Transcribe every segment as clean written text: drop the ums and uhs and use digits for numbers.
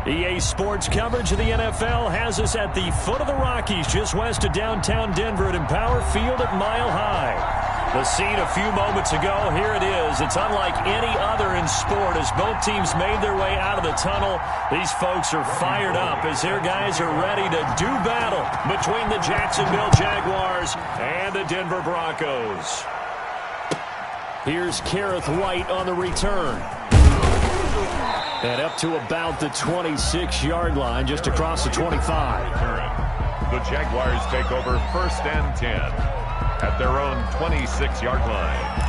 EA Sports coverage of the NFL has us at the foot of the Rockies, just west of downtown Denver at Empower Field at Mile High. The scene a few moments ago, here it is. It's unlike any other in sport as both teams made their way out of the tunnel. These folks are fired up as their guys are ready to do battle between the Jacksonville Jaguars and the Denver Broncos. Here's Kareth White on the return. And up to about the 26-yard line, just across the 25. The Jaguars take over 1st and 10 at their own 26-yard line.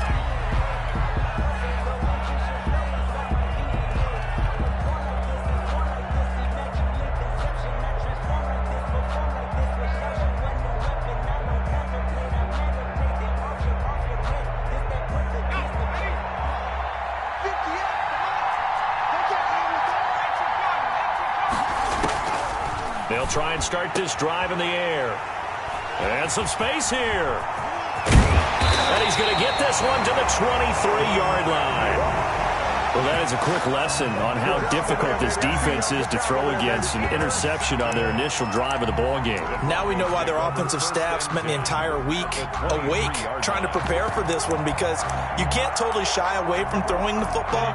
They'll try and start this drive in the air. And some space here. And he's going to get this one to the 23-yard line. Well, that is a quick lesson on how difficult this defense is to throw against. An interception on their initial drive of the ball game. Now we know why their offensive staff spent the entire week awake trying to prepare for this one, because you can't totally shy away from throwing the football,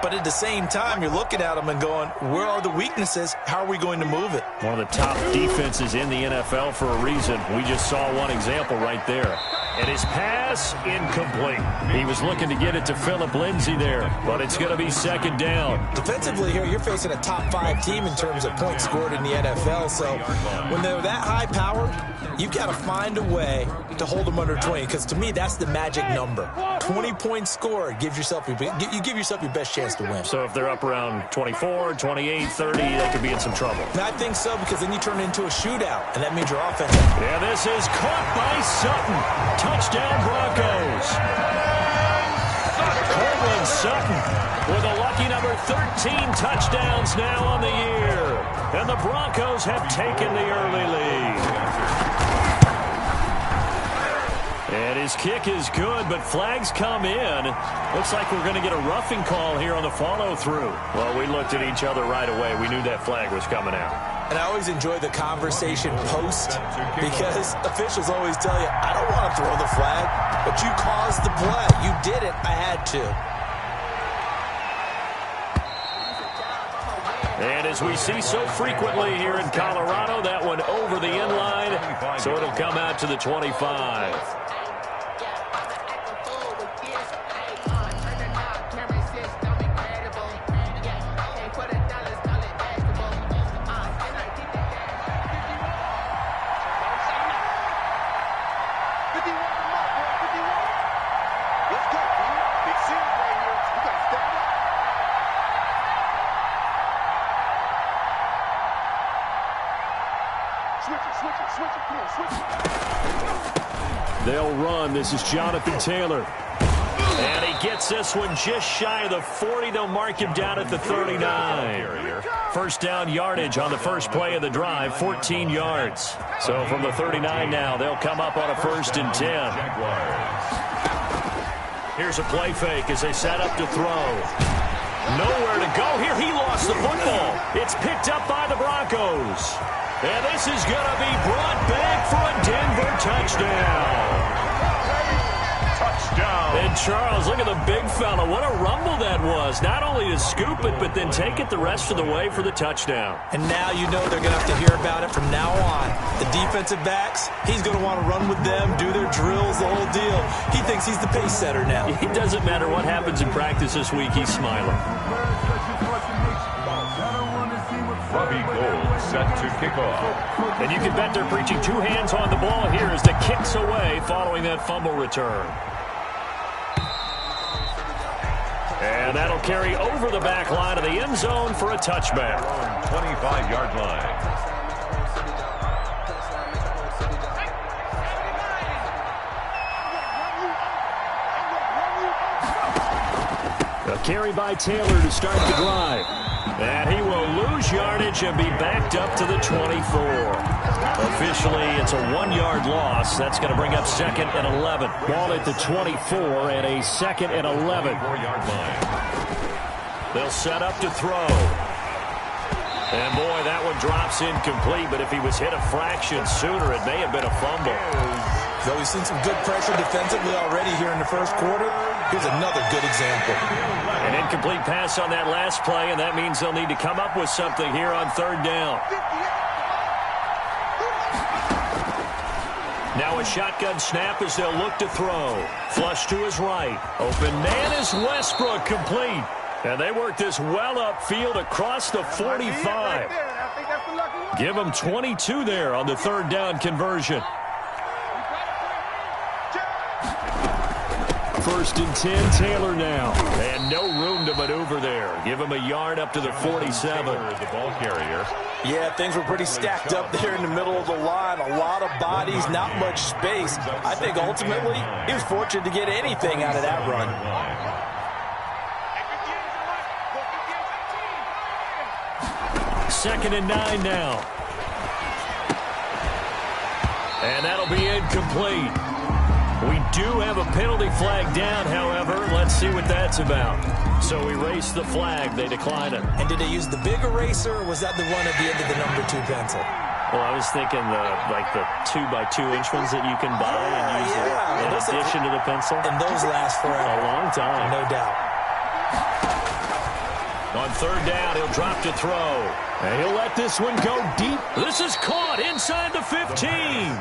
but at the same time you're looking at them and going, where are the weaknesses? How are we going to move it? One of the top defenses in the NFL for a reason. We just saw one example right there. And his pass incomplete. He was looking to get it to Phillip Lindsay there, but it's going to be second down. Defensively here, you're facing a top 5 team in terms of points scored in the NFL, so when they're that high-powered, you've got to find a way to hold them under 20, because to me, that's the magic number. 20 points scored, you give yourself your best chance to win. So if they're up around 24, 28, 30, they could be in some trouble. And I think so, because then you turn it into a shootout, and that means your offense. Yeah, this is caught by Sutton. Touchdown, Broncos. Courtland Sutton with a lucky number 13 touchdowns now on the year. And the Broncos have taken the early lead. And his kick is good, but flags come in. Looks like we're going to get a roughing call here on the follow-through. Well, we looked at each other right away. We knew that flag was coming out. And I always enjoy the conversation post, because officials always tell you, I don't want to throw the flag, but you caused the play. You did it. I had to. And as we see so frequently here in Colorado, that one over the end line, so it'll come out to the 25. They'll run. This is Jonathan Taylor. And he gets this one just shy of the 40. They'll mark him down at the 39. First down yardage on the first play of the drive, 14 yards. So from the 39 now, they'll come up on a 1st and 10. Here's a play fake as they set up to throw. Nowhere to go here. He lost the football. It's picked up by the Broncos. And this is going to be brought back for a Denver touchdown. Touchdown. And Charles, look at the big fella. What a rumble that was. Not only to scoop it, but then take it the rest of the way for the touchdown. And now you know they're going to have to hear about it from now on. The defensive backs, he's going to want to run with them, do their drills, the whole deal. He thinks he's the pace setter now. It doesn't matter what happens in practice this week. He's smiling. Robbie Gould set to kick off. And you can bet they're preaching 2 hands on the ball here as the kick's away following that fumble return. And that'll carry over the back line of the end zone for a touchback. 25-yard line. A carry by Taylor to start the drive. And he will lose yardage and be backed up to the 24. Officially, it's a 1-yard loss. That's going to bring up 2nd and 11. Ball at the 24 and a 2nd and 11. 4-yard line. They'll set up to throw. And, boy, that one drops incomplete, but if he was hit a fraction sooner, it may have been a fumble. So we've seen some good pressure defensively already here in the first quarter. Here's another good example. An incomplete pass on that last play, and that means they'll need to come up with something here on third down. Now a shotgun snap as they'll look to throw. Flush to his right. Open man is Westbrook, complete. And they work this well upfield across the 45. Give them 22 there on the third down conversion. First and 10, Taylor now. And no room to maneuver there. Give him a yard up to the 47. The ball carrier. Yeah, things were pretty stacked up there in the middle of the line. A lot of bodies, not much space. I think ultimately he was fortunate to get anything out of that run. Second and 9 now. And that'll be incomplete. We do have a penalty flag down, however. Let's see what that's about. So erase the flag. They decline it. And did they use the big eraser, or was that the one at the end of the number 2 pencil? Well, I was thinking the 2x2-inch ones that you can buy and use in addition to the pencil. And those last forever. A long time. No doubt. On third down, he'll drop to throw. And he'll let this one go deep. This is caught inside the 15.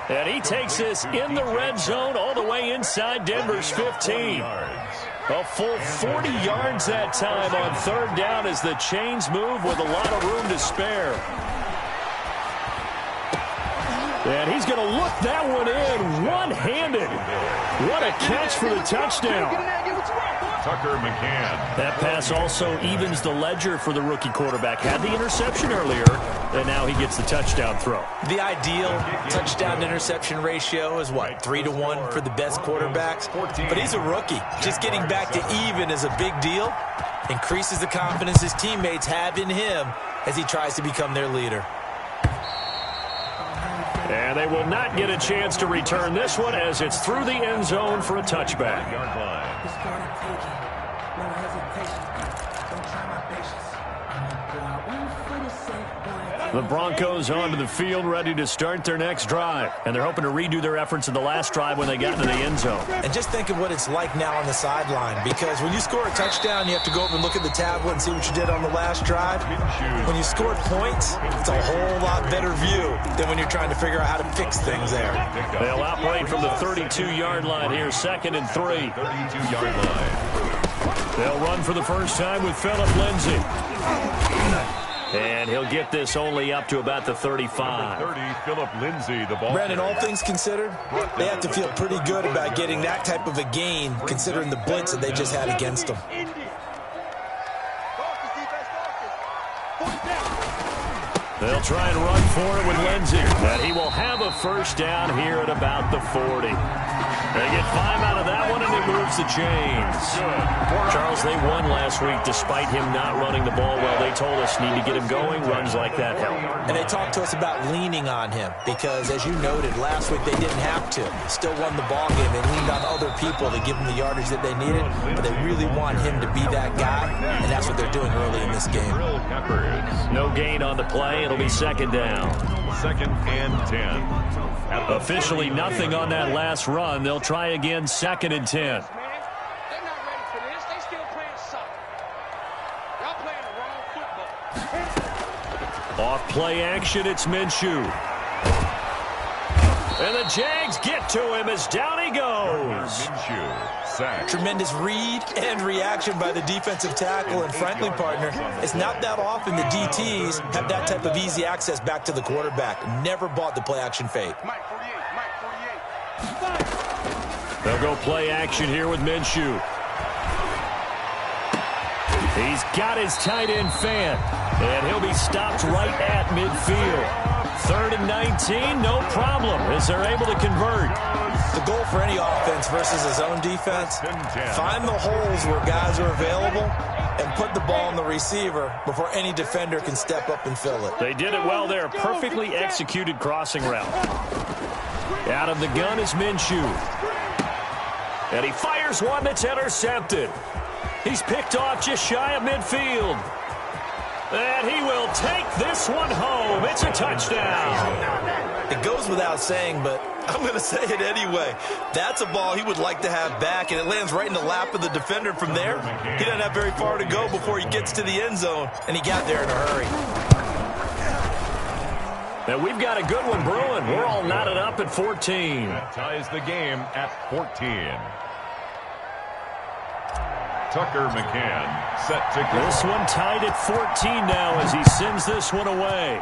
And he takes this in the red zone all the way inside Denver's 15. A full 40 yards that time on third down as the chains move with a lot of room to spare. And he's going to look that one in one-handed. What a catch for the touchdown. Tucker McCann. That pass also evens the ledger for the rookie quarterback. Had the interception earlier, and now he gets the touchdown throw. The ideal touchdown-interception ratio is, what, 3-to-1 for the best quarterbacks? But he's a rookie. Just getting back to even is a big deal. Increases the confidence his teammates have in him as he tries to become their leader. And they will not get a chance to return this one as it's through the end zone for a touchback. The Broncos onto the field, ready to start their next drive. And they're hoping to redo their efforts in the last drive when they got into the end zone. And just think of what it's like now on the sideline, because when you score a touchdown, you have to go over and look at the tablet and see what you did on the last drive. When you scored points, it's a whole lot better view than when you're trying to figure out how to fix things there. They'll operate from the 32-yard line here, 2nd and 3. 32-yard line. They'll run for the first time with Phillip Lindsay. And he'll get this only up to about the 35. 30, Phillip Lindsay, the ball. Brandon, all things considered, they have to feel pretty good about getting that type of a gain, considering the blitz that they just had against them. They'll try and run for it with Lindsay. But he will have a first down here at about the 40. They get 5 out of that one, and it moves the chains. Charles, they won last week despite him not running the ball well. They told us need to get him going. Runs like that help. And they talked to us about leaning on him because, as you noted, last week they didn't have to. Still won the ball game. They leaned on other people to give them the yardage that they needed, but they really want him to be that guy, and that's what they're doing early in this game. No gain on the play. It'll be 2nd down. 2nd and 10. Officially nothing on that last run. They'll try again, 2nd and 10. They're not ready for this. They still playing soccer. Y'all playing the wrong football. Off play action, it's Minshew. And the Jags get to him as down he goes. Minshew, sack. Tremendous read and reaction by the defensive tackle, and frankly, partner, it's not that often the DTs have that type of easy access back to the quarterback. Never bought the play action fake. Mike 48. They'll go play action here with Minshew. He's got his tight end fan, and he'll be stopped right at midfield. 3rd and 19, no problem, as they're able to convert. The goal for any offense versus his own defense, find the holes where guys are available and put the ball on the receiver before any defender can step up and fill it. They did it well there. Perfectly executed crossing route. Out of the gun is Minshew. And he fires one that's intercepted. He's picked off just shy of midfield. And he will take this one home. It's a touchdown. It goes without saying, but I'm going to say it anyway. That's a ball he would like to have back, and it lands right in the lap of the defender. From there, he doesn't have very far to go before he gets to the end zone, and he got there in a hurry. And we've got a good one brewing. We're all knotted up at 14. That ties the game at 14. Tucker McCann set to go. This one tied at 14 now as he sends this one away.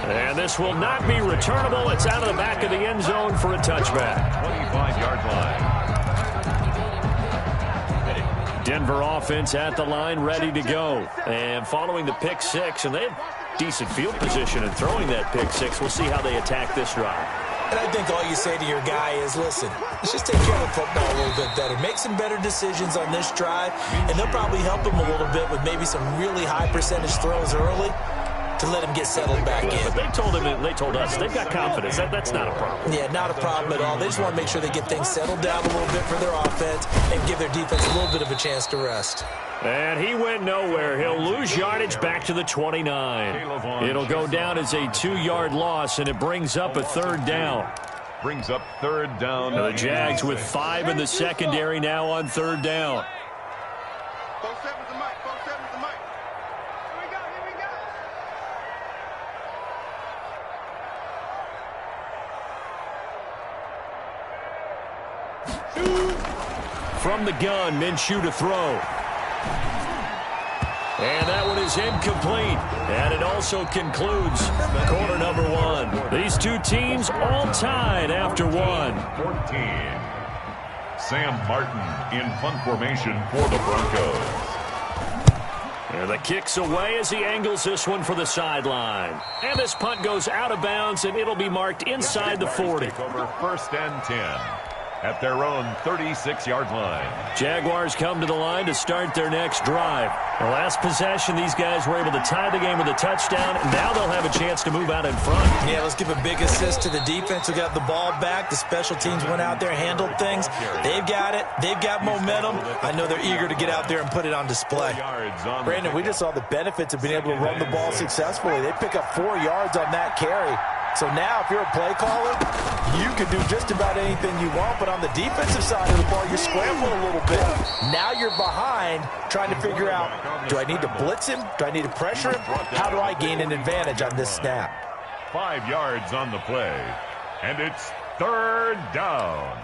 And this will not be returnable. It's out of the back of the end zone for a touchback. 25-yard line. Denver offense at the line, ready to go. And following the pick six, and they have decent field position and throwing that pick six. We'll see how they attack this drive. And I think all you say to your guy is, listen, let's just take care of the football a little bit better. Make some better decisions on this drive, and they'll probably help him a little bit with maybe some really high percentage throws early to let him get settled back in. But they told him, and they told us, they've got confidence. That's not a problem. Yeah, not a problem at all. They just want to make sure they get things settled down a little bit for their offense and give their defense a little bit of a chance to rest. And he went nowhere. He'll lose yardage back to the 29. It'll go down as a 2-yard loss, and it brings up a third down. Brings up third down. The Jags with 5 in the secondary now on third down. From the gun, Minshew to throw. And that one is incomplete. And it also concludes quarter number 1. These two teams all tied after 1. 14. Sam Martin in punt formation for the Broncos. And the kick's away as he angles this one for the sideline. And this punt goes out of bounds, and it'll be marked inside the 40. Over first and 10. At their own 36-yard line. Jaguars come to the line to start their next drive. The last possession, these guys were able to tie the game with a touchdown, and now they'll have a chance to move out in front. Yeah, let's give a big assist to the defense who got the ball back. The special teams went out there, handled things. They've got it. They've got momentum. I know they're eager to get out there and put it on display. Brandon, we just saw the benefits of being able to run the ball successfully. They pick up 4 yards on that carry. So now if you're a play caller, you can do just about anything you want, but on the defensive side of the ball, you're scrambling a little bit. Now you're behind trying to figure out, do I need to blitz him? Do I need to pressure him? How do I gain an advantage on this snap? 5 yards on the play, and it's third down.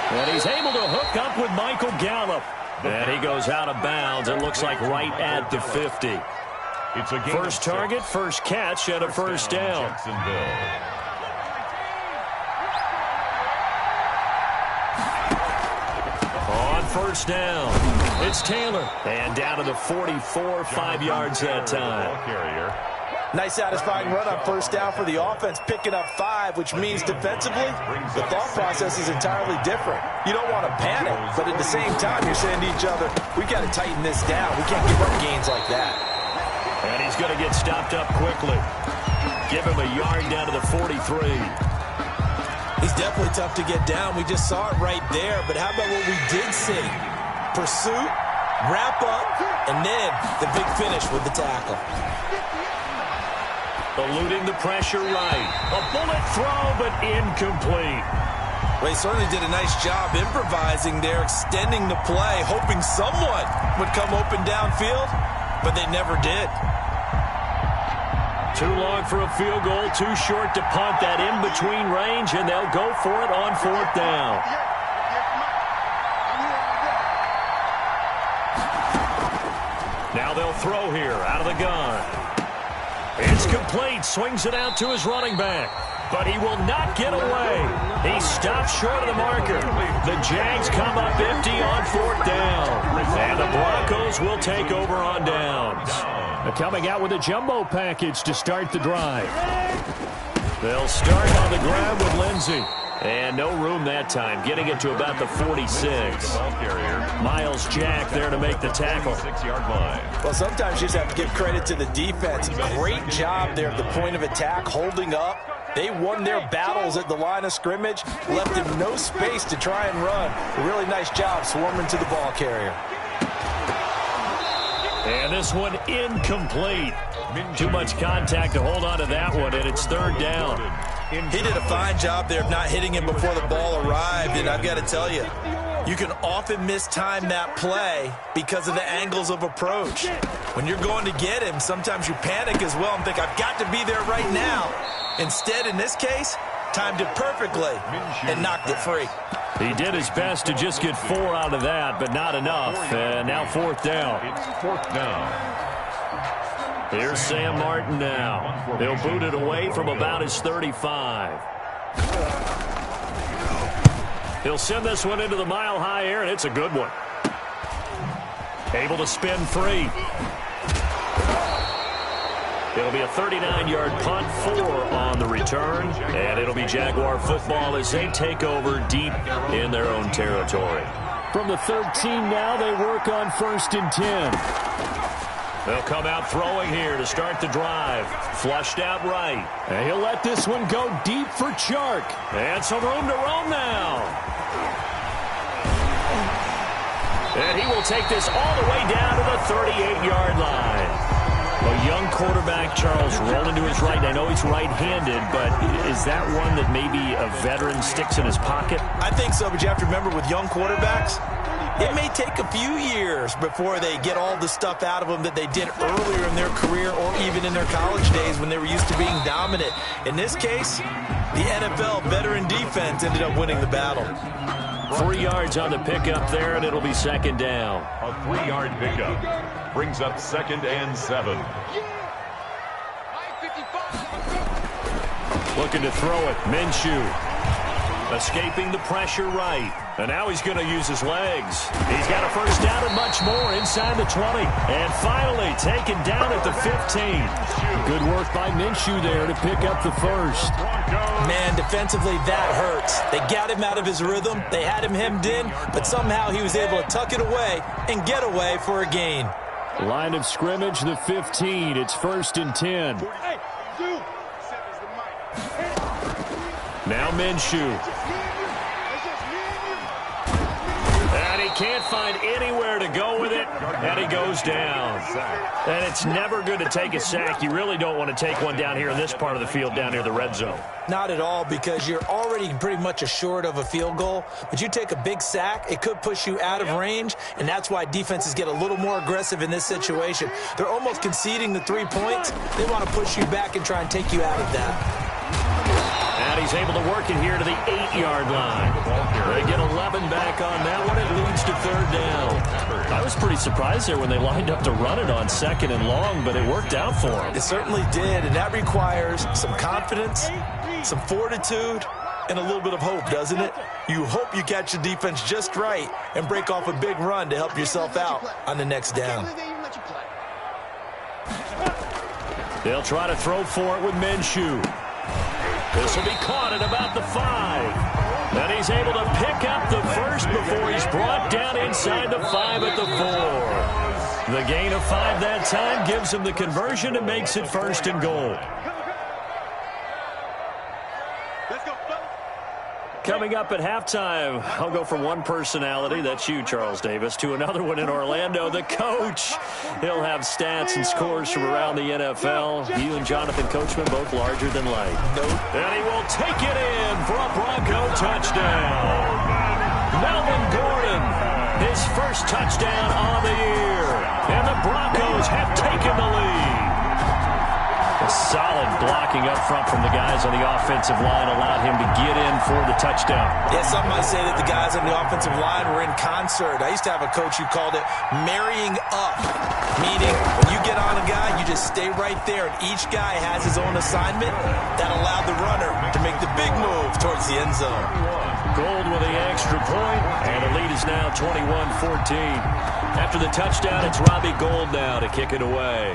And he's able to hook up with Michael Gallup. And he goes out of bounds. It looks like right at the 50. It's a first target, first catch, and a first down. On first down, it's Taylor. And down to the 44, 5 yards that time. Nice satisfying run on first down for the offense, picking up 5, which means defensively, the thought process is entirely different. You don't want to panic, but at the same time, you're saying to each other, we got to tighten this down. We can't give up gains like that. And he's going to get stopped up quickly. Give him a yard down to the 43. He's definitely tough to get down. We just saw it right there, but how about what we did see? Pursuit, wrap up, and then the big finish with the tackle. Eluding the pressure right. A bullet throw, but incomplete. Well, he certainly did a nice job improvising there, extending the play, hoping someone would come open downfield, but they never did. Too long for a field goal, too short to punt that in-between range, and they'll go for it on fourth down. Now they'll throw here out of the gun. It's complete. Swings it out to his running back. But he will not get away. He stops short of the marker. The Jags come up empty on fourth down. And the Broncos will take over on downs. They're coming out with a jumbo package to start the drive. They'll start on the ground with Lindsey. And no room that time, getting it to about the 46. Miles Jack there to make the tackle. 6-yard line. Well, sometimes you just have to give credit to the defense. Great job there at the point of attack, holding up. They won their battles at the line of scrimmage, left him no space to try and run. A really nice job swarming to the ball carrier. And this one incomplete. Too much contact to hold on to that one, and it's third down. He did a fine job there of not hitting him before the ball arrived, and I've got to tell you, you can often mistime that play because of the angles of approach. When you're going to get him, sometimes you panic as well and think, I've got to be there right now. Instead, in this case, timed it perfectly and knocked it free. He did his best to just get 4 out of that, but not enough. And now fourth down. It's fourth down. Here's Sam Martin now. They'll boot it away from about his 35. He'll send this one into the mile-high air, and it's a good one. Able to spin free. It'll be a 39-yard punt, 4 on the return, and it'll be Jaguar football as they take over deep in their own territory. From the 13 now, they work on 1st and 10. They'll come out throwing here to start the drive. Flushed out right. And he'll let this one go deep for Chark. And some room to roam now. And he will take this all the way down to the 38-yard line. A young quarterback, Charles, rolling to his right. I know he's right-handed, but is that one that maybe a veteran sticks in his pocket? I think so, but you have to remember with young quarterbacks, it may take a few years before they get all the stuff out of them that they did earlier in their career or even in their college days when they were used to being dominant. In this case, the NFL veteran defense ended up winning the battle. 3 yards on the pickup there, and it'll be second down. A 3-yard pickup brings up 2nd and 7. Looking to throw it. Minshew. Escaping the pressure right. And now he's going to use his legs. He's got a first down and much more inside the 20. And finally taken down at the 15. Good work by Minshew there to pick up the first. Man, defensively, that hurts. They got him out of his rhythm. They had him hemmed in, but somehow he was able to tuck it away and get away for a gain. Line of scrimmage, the 15. It's 1st and 10. Now Minshew. And he can't find anywhere to go with it, and he goes down. And it's never good to take a sack. You really don't want to take one down here in this part of the field, down near the red zone. Not at all, because you're already pretty much assured of a field goal. But you take a big sack, it could push you out of range, and that's why defenses get a little more aggressive in this situation. They're almost conceding the 3 points. They want to push you back and try and take you out of that. And he's able to work it here to the 8-yard line. They get 11 back on that one. It leads to third down. I was pretty surprised there when they lined up to run it on 2nd and long, but it worked out for them. It certainly did, and that requires some confidence, some fortitude, and a little bit of hope, doesn't it? You hope you catch the defense just right and break off a big run to help yourself out on the next down. They'll try to throw for it with Minshew. This will be caught at about the 5. And he's able to pick up the first before he's brought down inside the 5 at the 4. The gain of 5 that time gives him the conversion and makes it 1st and goal. Coming up at halftime, I'll go from one personality, that's you, Charles Davis, to another one in Orlando, the coach. He'll have stats and scores from around the NFL. You and Jonathan Coachman both larger than life. And he will take it in for a Bronco touchdown. Melvin Gordon, his first touchdown on the year. And the Broncos have taken the lead. A solid blocking up front from the guys on the offensive line allowed him to get in for the touchdown. Yeah, some might say that the guys on the offensive line were in concert. I used to have a coach who called it marrying up, meaning when you get on a guy, you just stay right there, and each guy has his own assignment. That allowed the runner to make the big move towards the end zone. Gold with the extra point, and the lead is now 21-14. After the touchdown, it's Robbie Gould now to kick it away.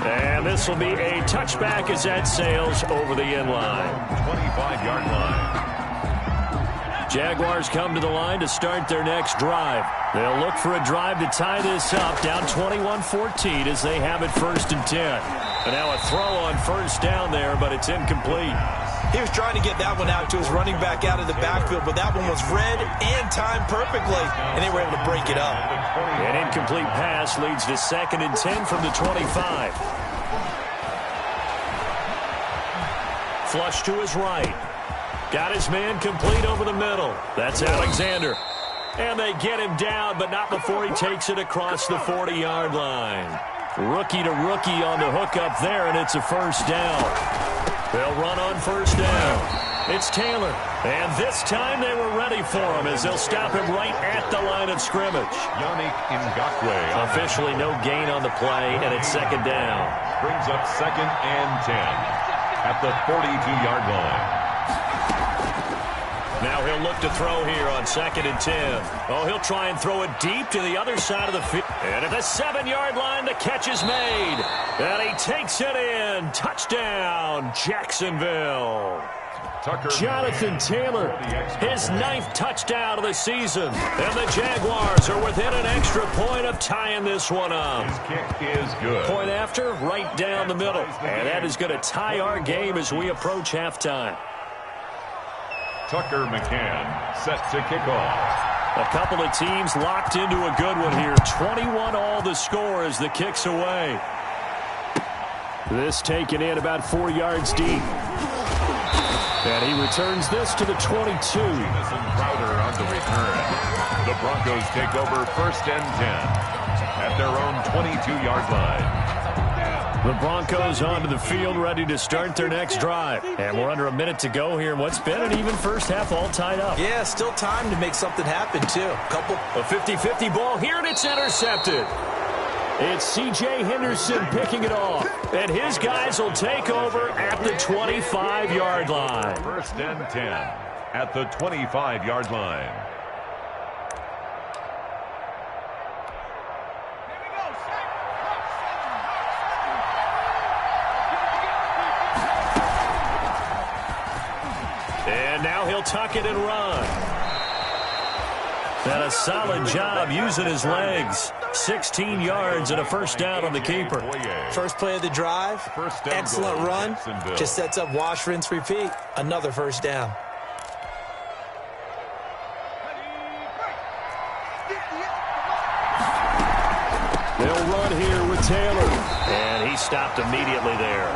And And this will be a touchback as that sails over the end line. 25-yard line. Jaguars come to the line to start their next drive. They'll look for a drive to tie this up, down 21-14 as they have it 1st and 10. And now a throw on 1st down there, but it's incomplete. He was trying to get that one out to his running back out of the backfield, but that one was read and timed perfectly, and they were able to break it up. An incomplete pass leads to 2nd and 10 from the 25. Flush to his right. Got his man complete over the middle. That's Alexander. And they get him down, but not before he takes it across the 40-yard line. Rookie to rookie on the hook up there, and it's a 1st down. They'll run on 1st down. It's Taylor. And this time they were ready for him as they'll stop him right at the line of scrimmage. Yannick Ngakoue. Officially no gain on the play, and it's 2nd down. Brings up 2nd and 10 at the 42-yard line. Now he'll look to throw here on 2nd and 10. Oh, he'll try and throw it deep to the other side of the field. And at the 7-yard line, the catch is made. And he takes it in. Touchdown, Jacksonville. Jonathan Taylor, his 9th touchdown of the season. And the Jaguars are within an extra point of tying this one up. His kick is good. Point after, right down the middle. And that is going to tie our game as we approach halftime. Tucker McCann set to kick off. A couple of teams locked into a good one here. 21 all the score as the kick's away. This taken in about 4 yards deep. And he returns this to the 22. Jamison Crowder on the return. The Broncos take over 1st and 10 at their own 22-yard line. The Broncos onto the field ready to start their next drive. And we're under a minute to go here in what's been an even first half all tied up. Yeah, still time to make something happen, too. A 50-50 ball here, and it's intercepted. It's C.J. Henderson picking it off. And his guys will take over at the 25-yard line. 1st and 10 at the 25-yard line. And now he'll tuck it and run. And a solid job using his legs. 16 yards and a 1st down on the keeper. First play of the drive, excellent run. Just sets up wash, rinse, repeat. Another 1st down. They'll run here with Taylor. And he stopped immediately there.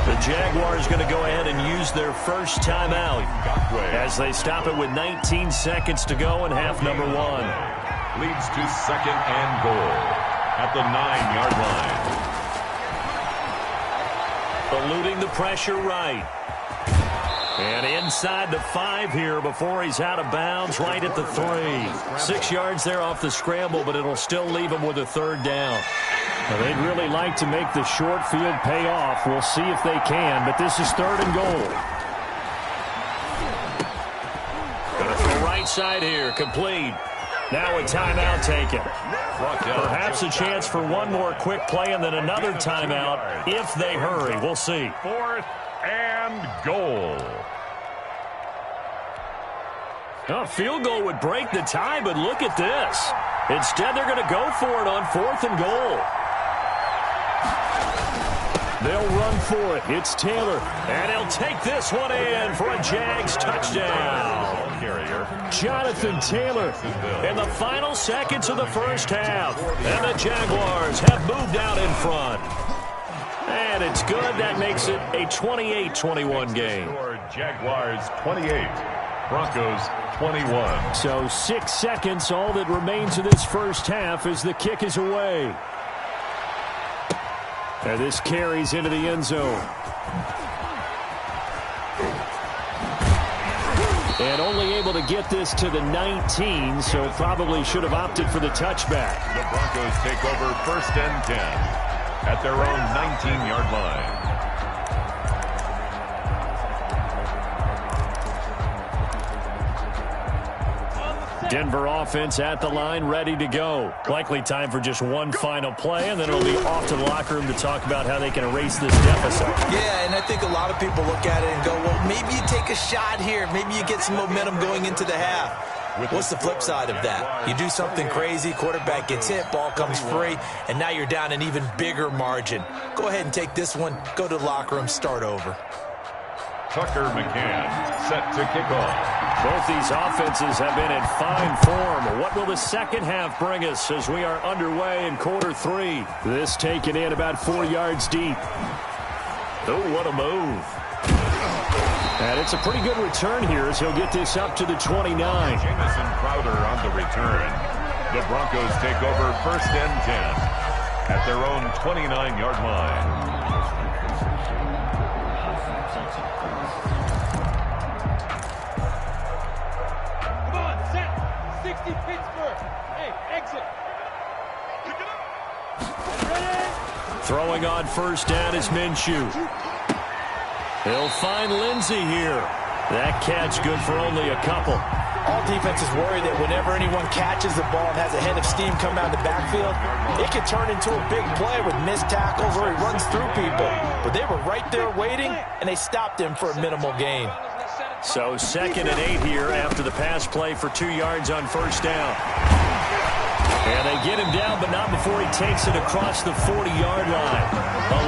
The Jaguars going to go ahead and use their first timeout as they stop it with 19 seconds to go in half number 1. Leads to 2nd and goal at the 9-yard line. Eluding the pressure right. And inside the 5 here before he's out of bounds right at the 3. 6 yards there off the scramble, but it'll still leave him with a 3rd down. Well, they'd really like to make the short field pay off. We'll see if they can, but this is 3rd and goal. Going to throw right side here, complete. Now a timeout taken. Perhaps a chance for one more quick play and then another timeout if they hurry. We'll see. 4th and goal. A field goal would break the tie, but look at this. Instead, they're going to go for it on 4th and goal. They'll run for it. It's Taylor. And he'll take this one in for a Jags touchdown. Jonathan Taylor in the final seconds of the first half. And the Jaguars have moved out in front. And it's good. That makes it a 28-21 game. Jaguars 28. Broncos 21. So 6 seconds, all that remains of this first half as the kick is away. And this carries into the end zone. And only able to get this to the 19, so probably should have opted for the touchback. The Broncos take over 1st and 10 at their own 19-yard line. Denver offense at the line, ready to go. Likely time for just one final play, and then it'll be off to the locker room to talk about how they can erase this deficit. Yeah, and I think a lot of people look at it and go, well, maybe you take a shot here. Maybe you get some momentum going into the half. What's the flip side of that? You do something crazy, quarterback gets hit, ball comes free, and now you're down an even bigger margin. Go ahead and take this one, go to the locker room, start over. Tucker McCann set to kick off. Both these offenses have been in fine form. What will the second half bring us as we are underway in quarter 3? This taken in about 4 yards deep. Oh, what a move. And it's a pretty good return here as he'll get this up to the 29. Jamison Crowder on the return. The Broncos take over 1st and 10 at their own 29-yard line. Throwing on 1st down is Minshew. He'll find Lindsey here. That catch good for only a couple. All defenses worry that whenever anyone catches the ball and has a head of steam come out of the backfield, it can turn into a big play with missed tackles or he runs through people. But they were right there waiting, and they stopped him for a minimal gain. So 2nd and 8 here after the pass play for 2 yards on 1st down. And they get him down, but not before he takes it across the 40-yard line.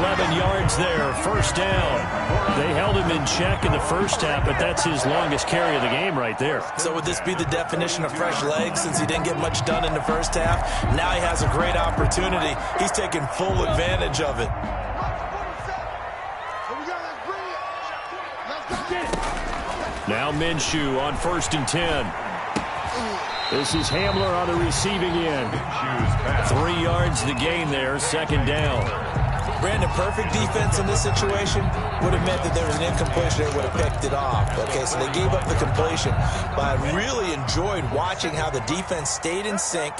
11 yards there, 1st down. They held him in check in the first half, but that's his longest carry of the game right there. So would this be the definition of fresh legs since he didn't get much done in the first half? Now he has a great opportunity. He's taking full advantage of it. Now Minshew on 1st and 10. This is Hamler on the receiving end. 3 yards the gain there, 2nd down. Brandon, perfect defense in this situation would have meant that there was an incompletion. They would have picked it off. Okay, so they gave up the completion. But I really enjoyed watching how the defense stayed in sync,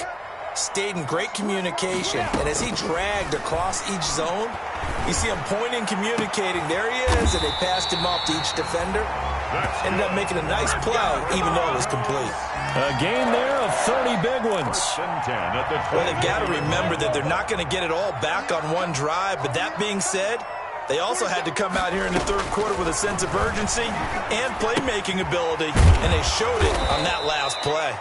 stayed in great communication. And as he dragged across each zone, you see him pointing, communicating. There he is, and they passed him off to each defender. Ended up making a nice play, even though it was complete. A gain there of 30 big ones. Well, they've got to remember that they're not going to get it all back on one drive. But that being said, they also had to come out here in the 3rd quarter with a sense of urgency and playmaking ability, and they showed it on that last play.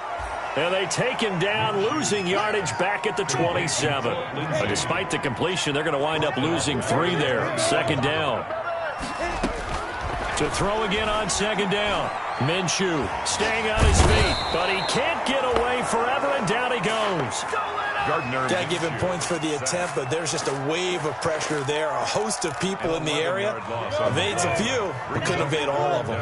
And they take him down, losing yardage back at the 27. But despite the completion, they're going to wind up losing 3 there. 2nd down. To throw again on 2nd down. Minshew staying on his feet, but he can't get away forever, and down he goes. Can't give him points for the attempt, but there's just a wave of pressure there. A host of people in the area. Evades a few, but couldn't evade all of them.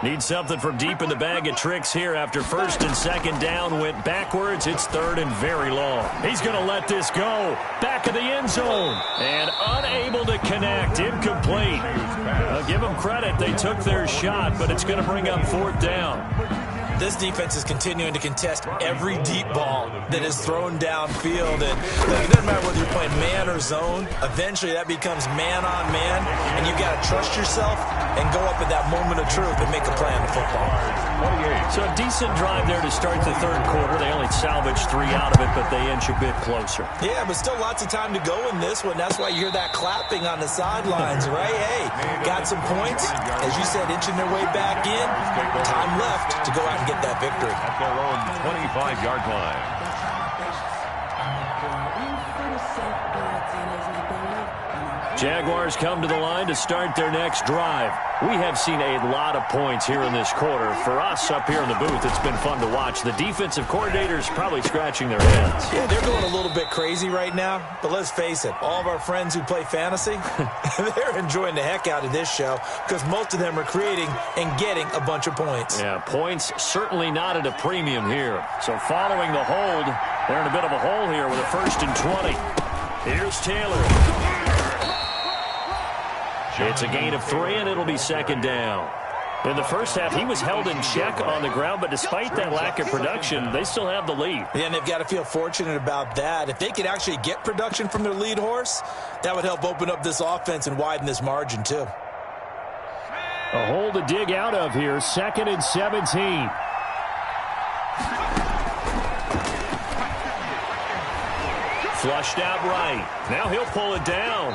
Need something from deep in the bag of tricks here after 1st and 2nd down went backwards. It's 3rd and very long. He's going to let this go. Back of the end zone. And unable to connect. Incomplete. I'll give them credit. They took their shot, but it's going to bring up 4th down. This defense is continuing to contest every deep ball that is thrown downfield. And look, it doesn't matter whether you're playing man or zone. Eventually, that becomes man on man. And you've got to trust yourself and go up at that moment of truth and make a play on the football. So a decent drive there to start the 3rd quarter. They only salvaged 3 out of it, but they inch a bit closer. Yeah, but still lots of time to go in this one. That's why you hear that clapping on the sidelines, right? Hey, got some points. As you said, inching their way back in. Time left to go out and get that victory. At their own 25-yard line. Jaguars come to the line to start their next drive. We have seen a lot of points here in this quarter. For us up here in the booth, it's been fun to watch. The defensive coordinators probably scratching their heads. Yeah, they're going a little bit crazy right now. But let's face it, all of our friends who play fantasy, they're enjoying the heck out of this show because most of them are creating and getting a bunch of points. Yeah, points certainly not at a premium here. So following the hold, they're in a bit of a hole here with a 1st and 20. Here's Taylor. It's a gain of 3, and it'll be 2nd down. In the first half, he was held in check on the ground, but despite that lack of production, they still have the lead. Yeah, and they've got to feel fortunate about that. If they could actually get production from their lead horse, that would help open up this offense and widen this margin, too. A hole to dig out of here, 2nd and 17. Flushed out right. Now he'll pull it down.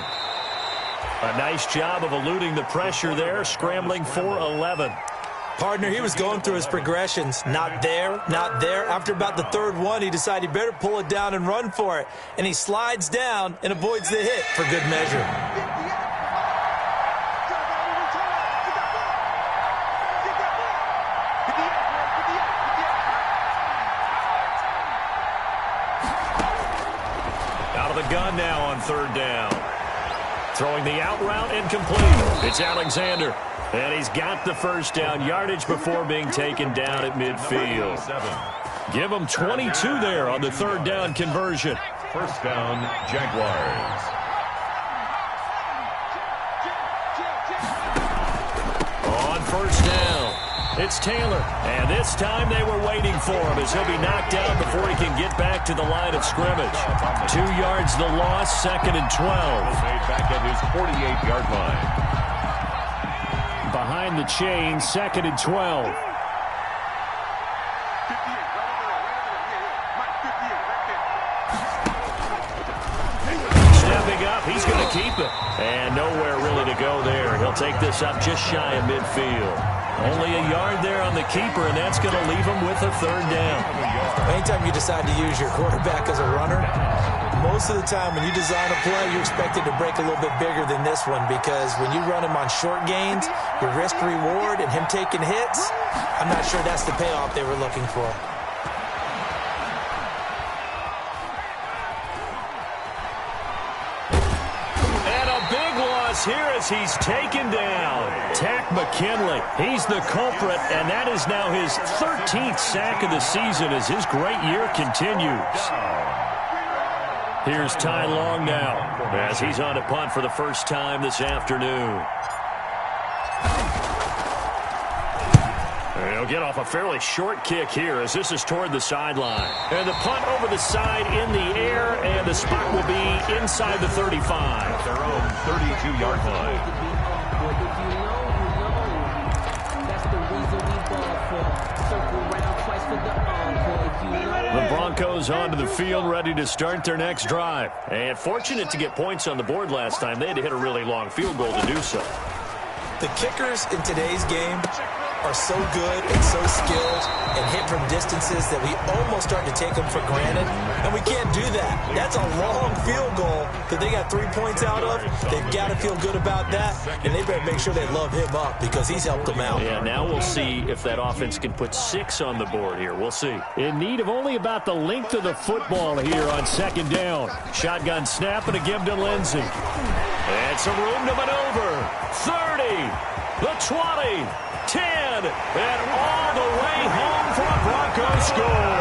A nice job of eluding the pressure there, scrambling for 11. Partner, he was going through his progressions. Not there, not there. After about the third one, he decided he better pull it down and run for it. And he slides down and avoids the hit for good measure. Out of the gun now on third down. Throwing the out route incomplete. It's Alexander. And he's got the first down yardage before being taken down at midfield. Give him 22 there on the third down conversion. First down, Jaguars. On first down, it's Taylor. And this time they were waiting for him as he'll be knocked down before he can get back to the line of scrimmage. 2 yards the loss, 2nd and 12. Made back at his 48-yard line. Behind the chain, 2nd and 12. Stepping up, he's going to keep it. And nowhere really to go there. He'll take this up just shy of midfield. Only a yard there on the keeper, and that's going to leave him with a third down. Anytime you decide to use your quarterback as a runner, most of the time when you design a play, you expect it to break a little bit bigger than this one, because when you run him on short gains, your risk-reward and him taking hits, I'm not sure that's the payoff they were looking for. And a big loss here as he's taken down. Tack McKinley, he's the culprit, and that is now his 13th sack of the season as his great year continues. Here's Ty Long now as he's on a punt for the first time this afternoon. He'll get off a fairly short kick here as this is toward the sideline. And the punt over the side in the air, and the spot will be inside the 35. Their own 32-yard line. The Broncos onto the field, ready to start their next drive. And fortunate to get points on the board last time. They had to hit a really long field goal to do so. The kickers in today's game are so good and so skilled and hit from distances that we almost start to take them for granted, and we can't do that. That's a long field goal that they got 3 points out of. They've got to feel good about that, and they better make sure they love him up because he's helped them out. Yeah, now we'll see if that offense can put 6 on the board here. We'll see. In need of only about the length of the football here on second down. Shotgun snap and a give to Lindsey. And some room to maneuver. 30, the 20, 10, and all the way home for a Broncos score.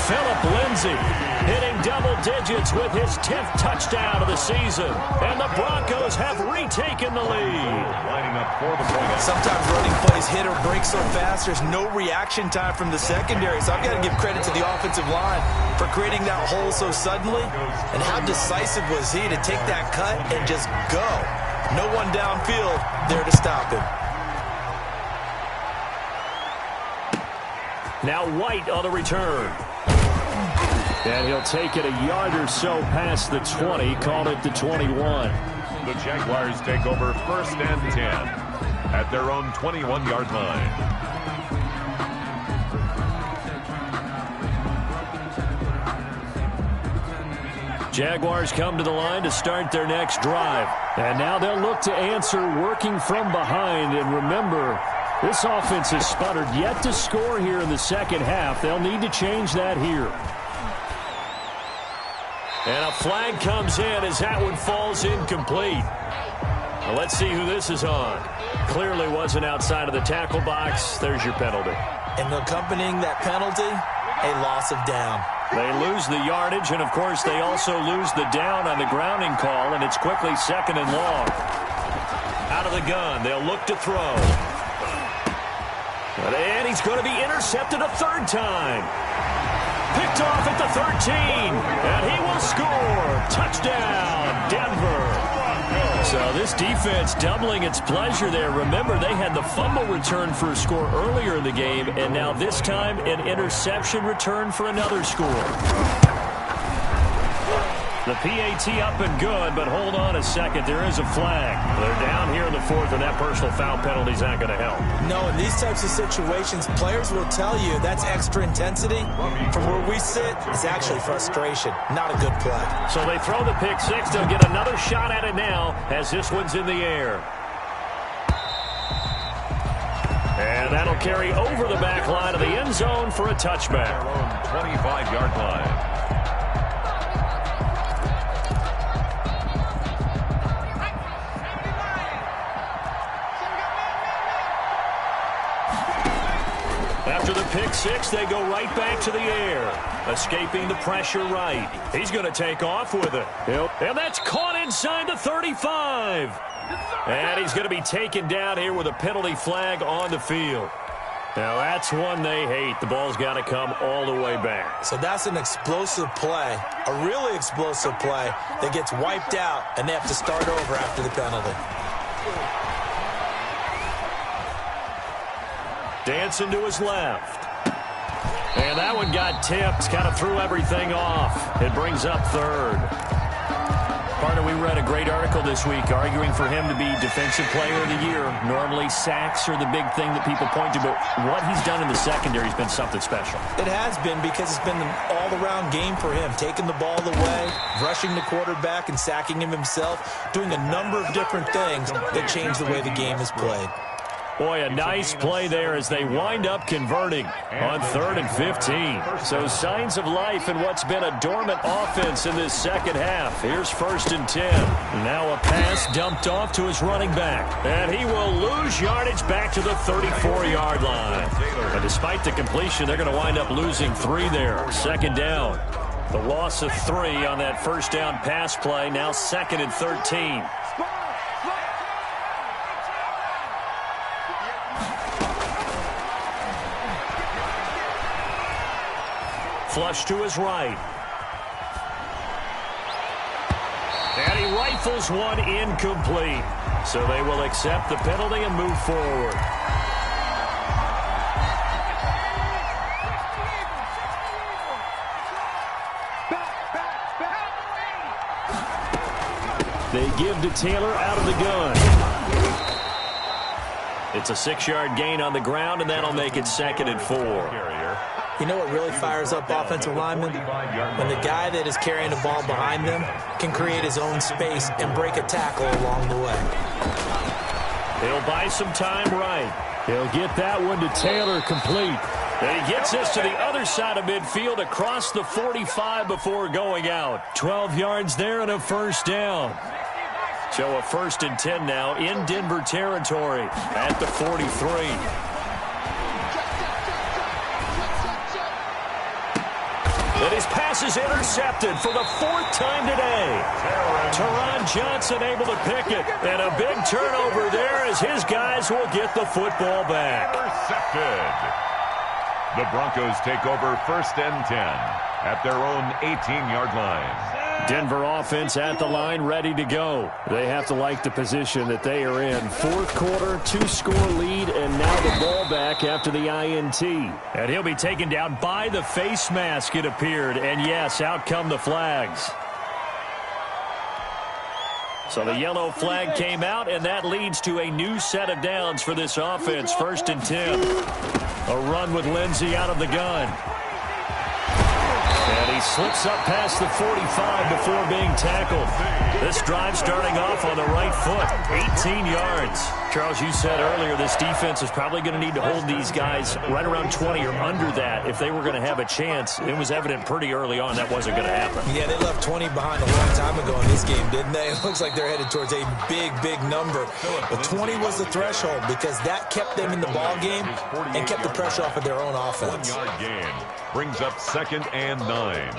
Phillip Lindsay hitting double digits with his 10th touchdown of the season. And the Broncos have retaken the lead. Lining up for the point. Sometimes running plays hit or break so fast, there's no reaction time from the secondary. So I've got to give credit to the offensive line for creating that hole so suddenly. And how decisive was he to take that cut and just go? No one downfield there to stop him. Now White on the return. And he'll take it a yard or so past the 20, called it the 21. The Jaguars take over first and 10 at their own 21-yard line. Jaguars come to the line to start their next drive. And now they'll look to answer working from behind. And remember, this offense has sputtered yet to score here in the second half. They'll need to change that here. And a flag comes in as that one falls incomplete. Now let's see who this is on. Clearly wasn't outside of the tackle box. There's your penalty. And accompanying that penalty, a loss of down. They lose the yardage, and of course they also lose the down on the grounding call, and it's quickly second and long. Out of the gun, they'll look to throw. And he's going to be intercepted a third time. Picked off at the 13, and he will score. Touchdown, Denver. So this defense doubling its pleasure there. Remember, they had the fumble return for a score earlier in the game, and now this time an interception return for another score. The PAT up and good, but hold on a second. There is a flag. They're down here in the fourth, and that personal foul penalty is not going to help. No, in these types of situations, players will tell you that's extra intensity. From where we sit, it's actually frustration. Not a good play. So they throw the pick six. They'll get another shot at it now as this one's in the air. And that'll carry over the back line of the end zone for a touchback. 25-yard line. After the pick six, they go right back to the air, escaping the pressure right. He's going to take off with it. And that's caught inside the 35. And he's going to be taken down here with a penalty flag on the field. Now, that's one they hate. The ball's got to come all the way back. So that's an explosive play, a really explosive play that gets wiped out, and they have to start over after the penalty. Dancing to his left. And that one got tipped. Kind of threw everything off. It brings up third. Partner, we read a great article this week arguing for him to be Defensive Player of the Year. Normally, sacks are the big thing that people point to, but what he's done in the secondary has been something special. It has been, because it's been an all-around game for him, taking the ball away, rushing the quarterback and sacking him himself, doing a number of different things that change the way the game is played. Boy, a nice play there as they wind up converting on 3rd and 15. So signs of life in what's been a dormant offense in this second half. Here's 1st and 10. Now a pass dumped off to his running back. And he will lose yardage back to the 34-yard line. And despite the completion, they're going to wind up losing 3 there. 2nd down. The loss of 3 on that 1st down pass play. Now 2nd and 13. Flush to his right. And he rifles one incomplete. So they will accept the penalty and move forward. They give to Taylor out of the gun. It's a 6-yard gain on the ground, and that'll make it 2nd and 4. You know what really fires up offensive linemen? When the guy that is carrying the ball behind them can create his own space and break a tackle along the way. He'll buy some time right. He'll get that one to Taylor complete. And he gets this to the other side of midfield across the 45 before going out. 12 yards there and a 1st down. So a 1st and 10 now in Denver territory at the 43. And his pass is intercepted for the 4th time today. Teron Johnson able to pick it. And a big turnover there as his guys will get the football back. Intercepted. The Broncos take over 1st and 10 at their own 18-yard line. Denver offense at the line, ready to go. They have to like the position that they are in. 4th quarter, 2-score lead, and now the ball back after the INT. And he'll be taken down by the face mask, it appeared. And yes, out come the flags. So the yellow flag came out, and that leads to a new set of downs for this offense. 1st and 10. A run with Lindsey out of the gun. And he slips up past the 45 before being tackled. This drive starting off on the right foot, 18 yards. Charles, you said earlier this defense is probably going to need to hold these guys right around 20 or under that if they were going to have a chance. It was evident pretty early on that wasn't going to happen. Yeah, they left 20 behind a long time ago in this game, didn't they? It looks like they're headed towards a big, big number. But 20 was the threshold because that kept them in the ball game and kept the pressure off of their own offense. 1-yard gain brings up 2nd and 9.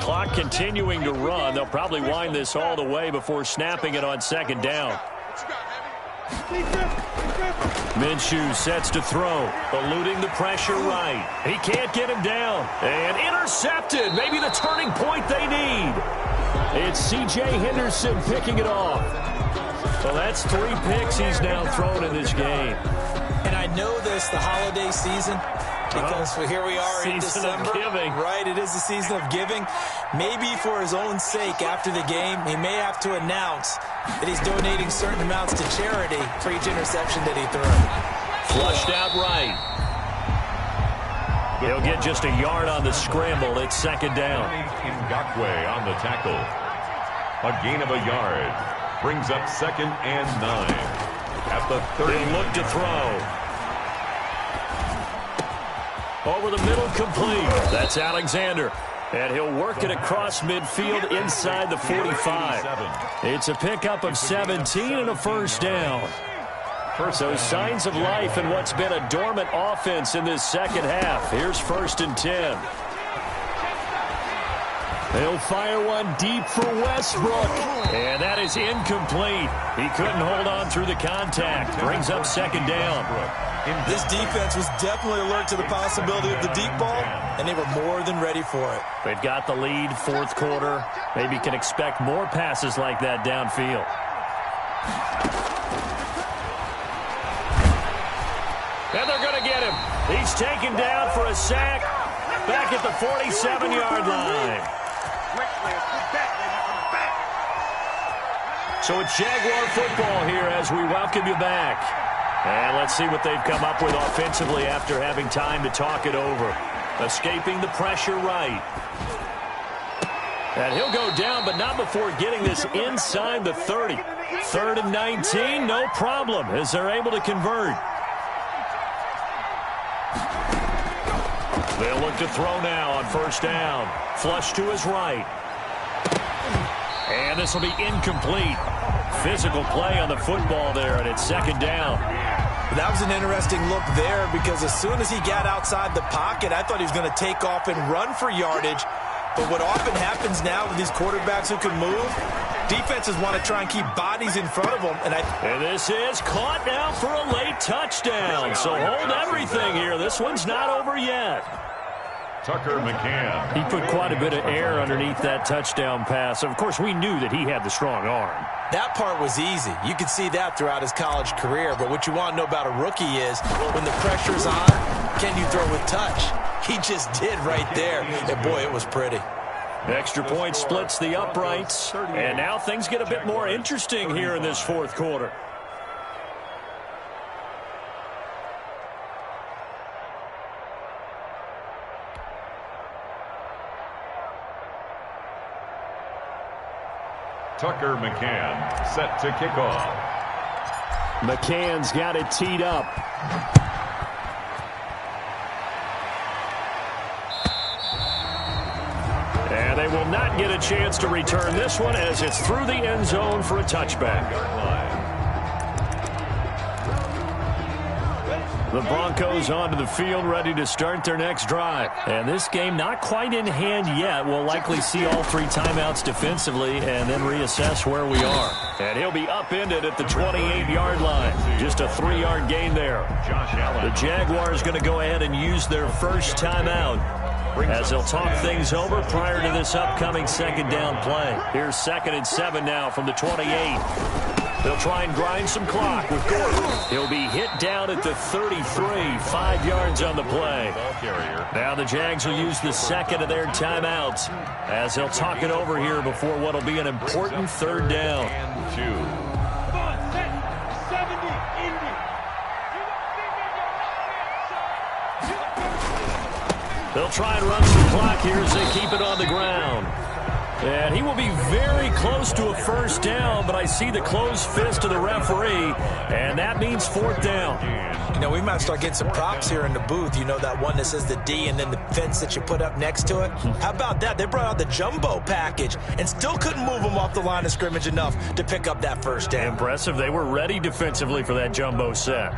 Clock continuing to run. They'll probably wind this all the way before snapping it on 2nd down. Minshew sets to throw, eluding the pressure right. He can't get him down. And intercepted. Maybe the turning point they need. It's C.J. Henderson picking it off. Well, that's 3 picks he's now thrown in this game. And I know this, the holiday season, because here we are in December. Season of giving. Right, it is the season of giving. Maybe for his own sake after the game, he may have to announce that he's donating certain amounts to charity for each interception that he threw. Flushed out right. He'll get just a yard on the scramble. It's second down. Ngakwe on the tackle. A gain of a yard. Brings up 2nd and 9. At the 30. They'll look to throw. Over the middle, complete. That's Alexander. And he'll work it across midfield inside the 45. It's a pickup of 17 and a first down. So signs of life in what's been a dormant offense in this second half. Here's 1st and 10. They'll fire one deep for Westbrook. And that is incomplete. He couldn't hold on through the contact. Brings up second down. This defense was definitely alert to the possibility of the deep ball, and they were more than ready for it. They've got the lead, 4th quarter. Maybe can expect more passes like that downfield. And they're going to get him. He's taken down for a sack back at the 47-yard line. So it's Jaguar football here as we welcome you back. And let's see what they've come up with offensively after having time to talk it over. Escaping the pressure right. And he'll go down, but not before getting this inside the 30. 3rd and 19, no problem, as they're able to convert. They'll look to throw now on 1st down. Flush to his right. And this will be incomplete. Physical play on the football there, and it's 2nd down. That was an interesting look there because as soon as he got outside the pocket, I thought he was going to take off and run for yardage. But what often happens now with these quarterbacks who can move, defenses want to try and keep bodies in front of them. And this is caught now for a late touchdown. So hold everything here. This one's not over yet. Tucker McCann. He put quite a bit of air underneath that touchdown pass. Of course, we knew that he had the strong arm. That part was easy. You could see that throughout his college career. But what you want to know about a rookie is when the pressure's on, can you throw with touch? He just did right there. And, boy, it was pretty. Extra point splits the uprights. And now things get a bit more interesting here in this 4th quarter. Tucker McCann set to kick off. McCann's got it teed up. And they will not get a chance to return this one as it's through the end zone for a touchback. The Broncos onto the field, ready to start their next drive. And this game not quite in hand yet. We'll likely see all 3 timeouts defensively and then reassess where we are. And he'll be upended at the 28-yard line. Just a 3-yard gain there. The Jaguars going to go ahead and use their first timeout as they'll talk things over prior to this upcoming 2nd down play. Here's 2nd and 7 now from the 28. They'll try and grind some clock with Gordon. He'll be hit down at the 33, 5 yards on the play. Now the Jags will use the 2nd of their timeouts as they'll talk it over here before what will be an important 3rd down. They'll try and run some clock here as they keep it on the ground. And he will be very close to a first down, but I see the closed fist of the referee, and that means 4th down. You know, we might start getting some props here in the booth. You know, that one that says the D and then the fence that you put up next to it? How about that? They brought out the jumbo package and still couldn't move them off the line of scrimmage enough to pick up that first down. Impressive. They were ready defensively for that jumbo set.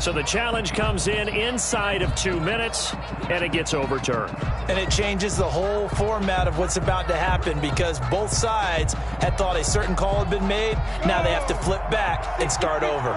So the challenge comes in inside of 2 minutes, and it gets overturned. And it changes the whole format of what's about to happen because both sides had thought a certain call had been made. Now they have to flip back and start over.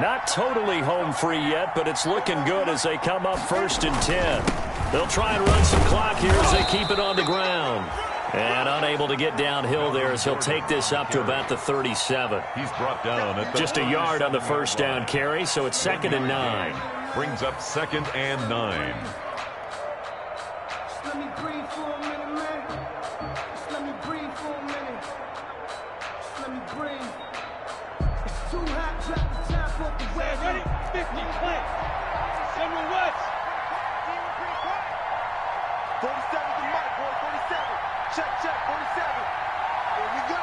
Not totally home free yet, but it's looking good as they come up 1st and 10. They'll try and run some clock here as they keep it on the ground. And unable to get downhill there as he'll take this up to about the 37. He's brought down at just a yard on the first down carry, so it's 2nd and 9. Brings up 2nd and 9. Just let me breathe for a minute, man. Just let me breathe for a minute. Just let me breathe. It's too hot, drop the top off the wagon. Ready? 50, play. Summer West. 47 to Mike, boy, 47. Check, 47. There we go.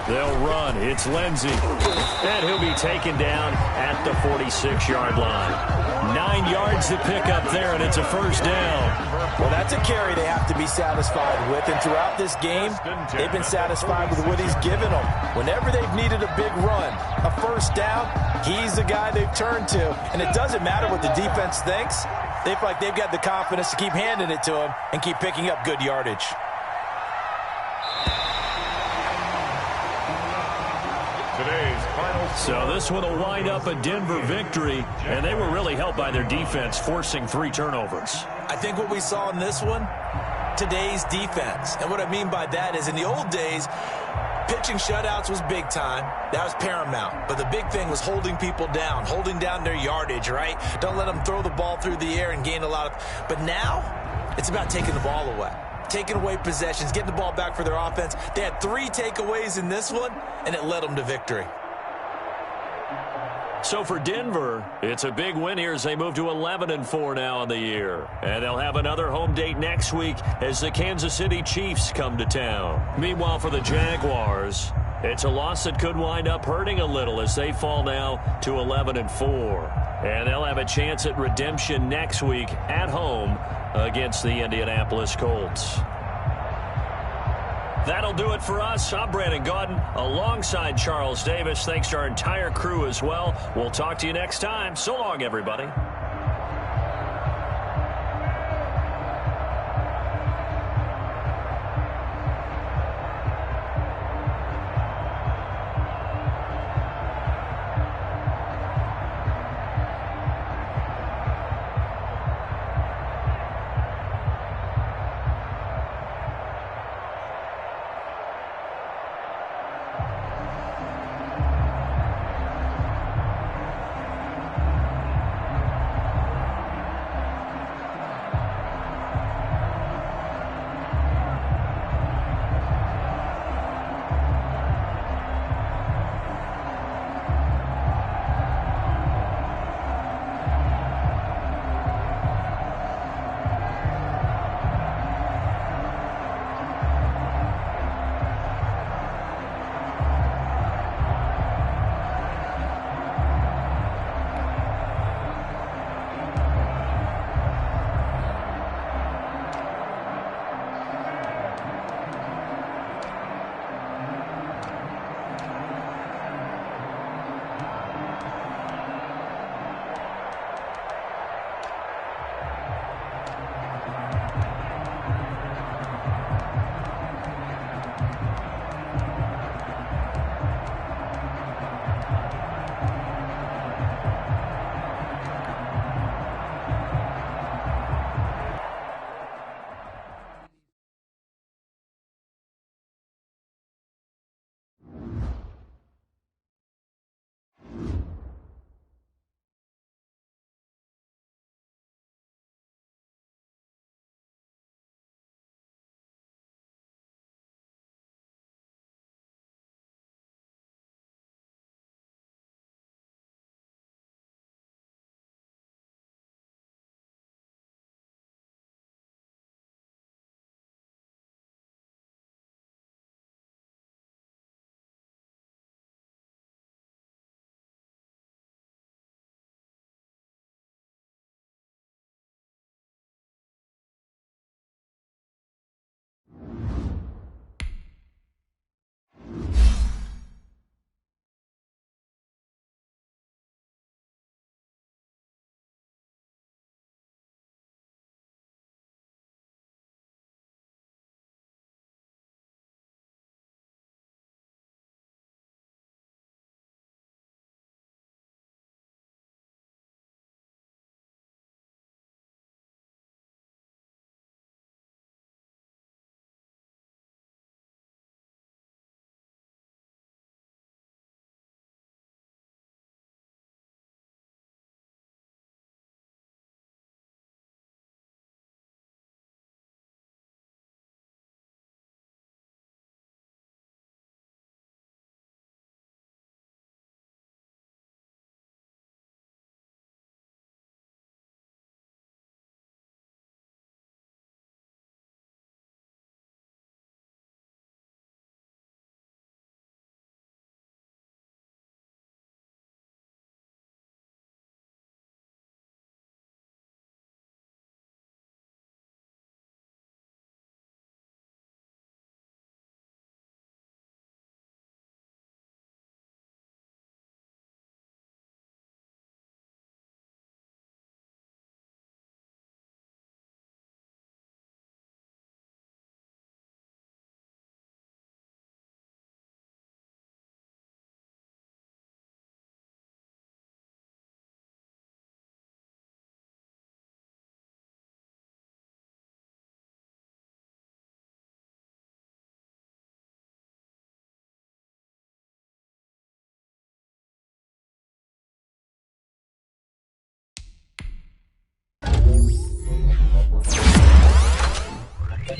They'll run. It's Lindsey. And he'll be taken down at the 46-yard line. 9 yards to pick up there, and it's a first down. Well, that's a carry they have to be satisfied with. And throughout this game, they've been satisfied with what he's given them. Whenever they've needed a big run, a first down, he's the guy they've turned to. And it doesn't matter what the defense thinks. They feel like they've got the confidence to keep handing it to him and keep picking up good yardage. Today's final. So this one will wind up a Denver victory, and they were really helped by their defense, forcing 3 turnovers. I think what we saw in this one, today's defense. And what I mean by that is in the old days, pitching shutouts was big time. That was paramount. But the big thing was holding people down, holding down their yardage, right? Don't let them throw the ball through the air and gain a lot of... But now, it's about taking the ball away. Taking away possessions, getting the ball back for their offense. They had 3 takeaways in this one, and it led them to victory. So for Denver, it's a big win here as they move to 11-4 now in the year. And they'll have another home date next week as the Kansas City Chiefs come to town. Meanwhile, for the Jaguars, it's a loss that could wind up hurting a little as they fall now to 11-4. And they'll have a chance at redemption next week at home against the Indianapolis Colts. That'll do it for us. I'm Brandon Gaudin alongside Charles Davis. Thanks to our entire crew as well. We'll talk to you next time. So long, everybody.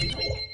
it.